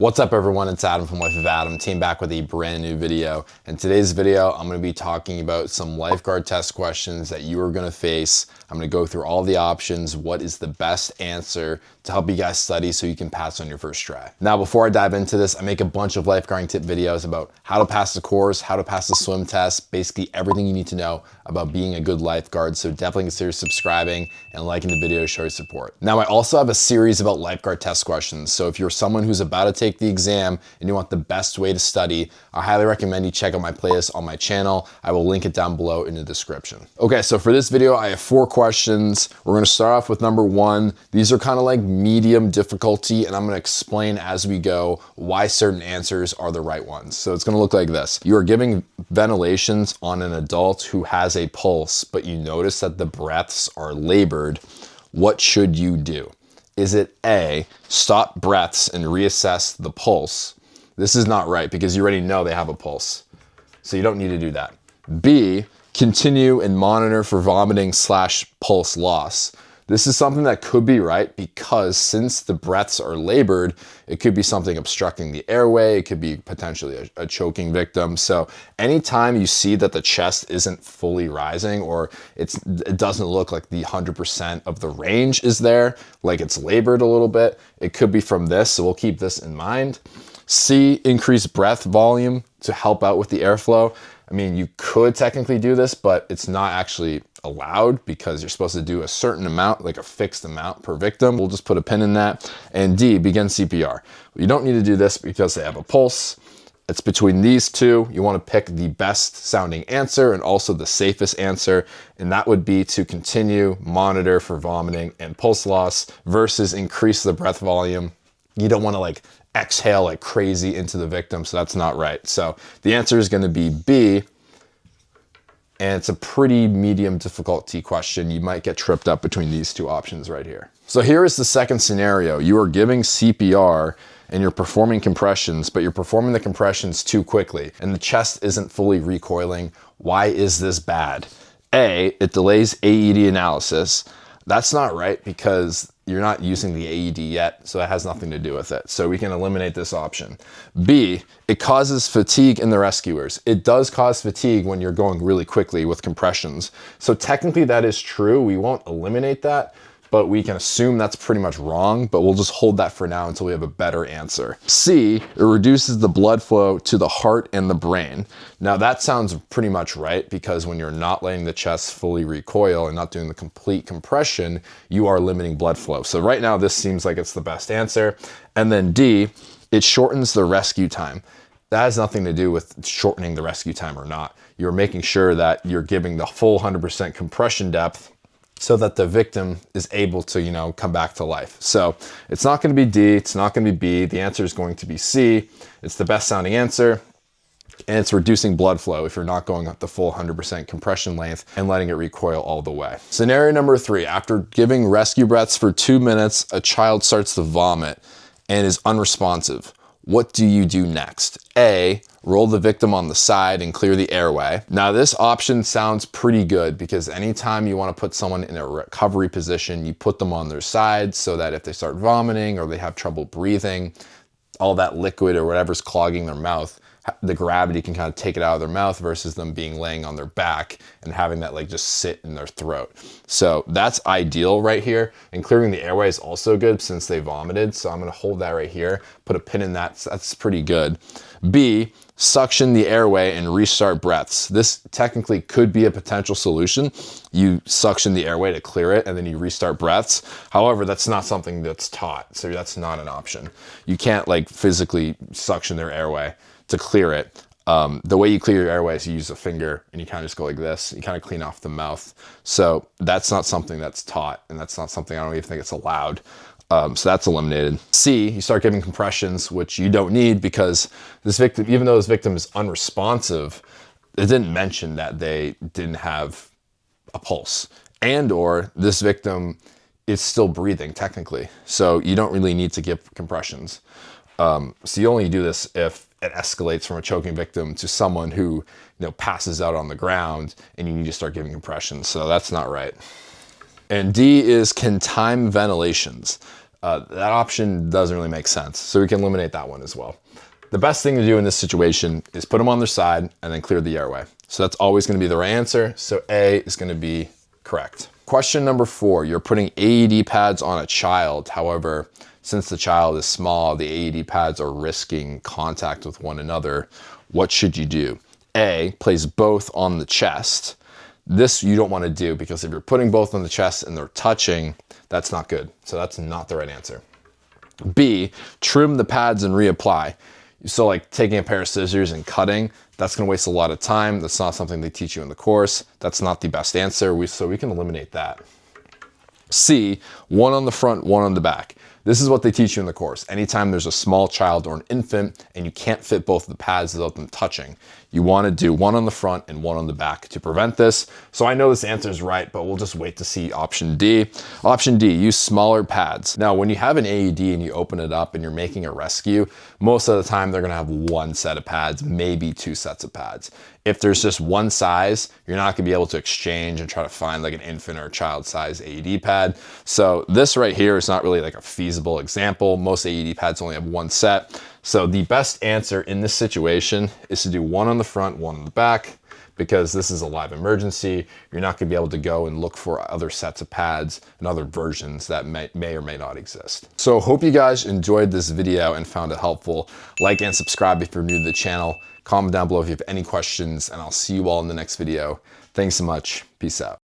What's up everyone, it's Adam from Life of Adam, team back with a brand new video. In today's video, I'm gonna be talking about some lifeguard test questions that you are gonna face. I'm gonna go through all the options, what is the best answer to help you guys study so you can pass on your first try. Now, before I dive into this, I make a bunch of lifeguarding tip videos about how to pass the course, how to pass the swim test, basically everything you need to know about being a good lifeguard. So definitely consider subscribing and liking the video to show your support. Now, I also have a series about lifeguard test questions. So if you're someone who's about to take the exam and you want the best way to study, I highly recommend you check out my playlist on my channel. I will link it down below in the description. Okay, so for this video, I have 4 questions. We're gonna start off with number 1. These are kind of like medium difficulty, and I'm gonna explain as we go why certain answers are the right ones. So it's gonna look like this. You are giving ventilations on an adult who has a pulse, but you notice that the breaths are labored. What should you do? Is it A, stop breaths and reassess the pulse? This is not right because you already know they have a pulse, so you don't need to do that. B, continue and monitor for vomiting / pulse loss. This is something that could be right because since the breaths are labored, it could be something obstructing the airway. It could be potentially a choking victim. So anytime you see that the chest isn't fully rising or it doesn't look like the 100% of the range is there, like it's labored a little bit, it could be from this. So we'll keep this in mind. C, increase breath volume to help out with the airflow. I mean, you could technically do this, but it's not actually allowed because you're supposed to do a certain amount, like a fixed amount per victim. We'll just put a pin in that. And D, begin CPR. You don't need to do this because they have a pulse. It's between these two. You want to pick the best sounding answer and also the safest answer. And that would be to continue, monitor for vomiting and pulse loss versus increase the breath volume. You don't want to like exhale like crazy into the victim, so that's not right. So the answer is going to be B, and it's a pretty medium difficulty question. You might get tripped up between these two options right here. So here is the second scenario. You are giving CPR and you're performing compressions, but you're performing the compressions too quickly and the chest isn't fully recoiling. Why is this bad? A, it delays AED analysis. That's not right because you're not using the AED yet, so it has nothing to do with it. So we can eliminate this option. B, it causes fatigue in the rescuers. It does cause fatigue when you're going really quickly with compressions. So technically that is true. We won't eliminate that, but we can assume that's pretty much wrong, but we'll just hold that for now until we have a better answer. C, it reduces the blood flow to the heart and the brain. Now that sounds pretty much right because when you're not letting the chest fully recoil and not doing the complete compression, you are limiting blood flow. So right now this seems like it's the best answer. And then D, it shortens the rescue time. That has nothing to do with shortening the rescue time or not. You're making sure that you're giving the full 100% compression depth so that the victim is able to, come back to life. So it's not gonna be D, it's not gonna be B, the answer is going to be C. It's the best sounding answer, and it's reducing blood flow if you're not going up the full 100% compression length and letting it recoil all the way. Scenario number 3, after giving rescue breaths for 2 minutes, a child starts to vomit and is unresponsive. What do you do next? A, roll the victim on the side and clear the airway. Now this option sounds pretty good because anytime you want to put someone in a recovery position, you put them on their side so that if they start vomiting or they have trouble breathing, all that liquid or whatever's clogging their mouth, the gravity can kind of take it out of their mouth versus them being laying on their back and having that like just sit in their throat. So that's ideal right here. And clearing the airway is also good since they vomited. So I'm gonna hold that right here, put a pin in that. So that's pretty good. B, suction the airway and restart breaths. This technically could be a potential solution. You suction the airway to clear it and then you restart breaths. However, that's not something that's taught. So that's not an option. You can't like physically suction their airway to clear it. The way you clear your airway is you use a finger and you kind of just go like this. You kind of clean off the mouth. So that's not something that's taught, and that's not something I don't even think it's allowed. So that's eliminated. C, you start giving compressions, which you don't need because this victim, even though this victim is unresponsive, it didn't mention that they didn't have a pulse, and or this victim is still breathing technically. So you don't really need to give compressions. So you only do this if it escalates from a choking victim to someone who passes out on the ground and you need to start giving compressions. So that's not right. And D is can time ventilations. That option doesn't really make sense. So we can eliminate that one as well. The best thing to do in this situation is put them on their side and then clear the airway. So that's always going to be the right answer. So A is going to be correct. Question number 4, you're putting AED pads on a child. However, since the child is small, the AED pads are risking contact with one another. What should you do? A, place both on the chest. This you don't want to do because if you're putting both on the chest and they're touching, that's not good. So that's not the right answer. B, trim the pads and reapply. So like taking a pair of scissors and cutting, that's going to waste a lot of time. That's not something they teach you in the course. That's not the best answer. So we can eliminate that. C, one on the front, one on the back. This is what they teach you in the course. Anytime there's a small child or an infant and you can't fit both of the pads without them touching, you want to do one on the front and one on the back to prevent this. So I know this answer is right, but we'll just wait to see option D. Option D, use smaller pads. Now, when you have an AED and you open it up and you're making a rescue, most of the time they're going to have one set of pads, maybe 2 sets of pads. If there's just one size, you're not going to be able to exchange and try to find like an infant or a child size AED pad. So this right here is not really like a feasible example. Most AED pads only have one set. So the best answer in this situation is to do one on the front, one on the back, because this is a live emergency. You're not gonna be able to go and look for other sets of pads and other versions that may or may not exist. So hope you guys enjoyed this video and found it helpful. Like and subscribe if you're new to the channel. Comment down below if you have any questions, and I'll see you all in the next video. Thanks so much. Peace out.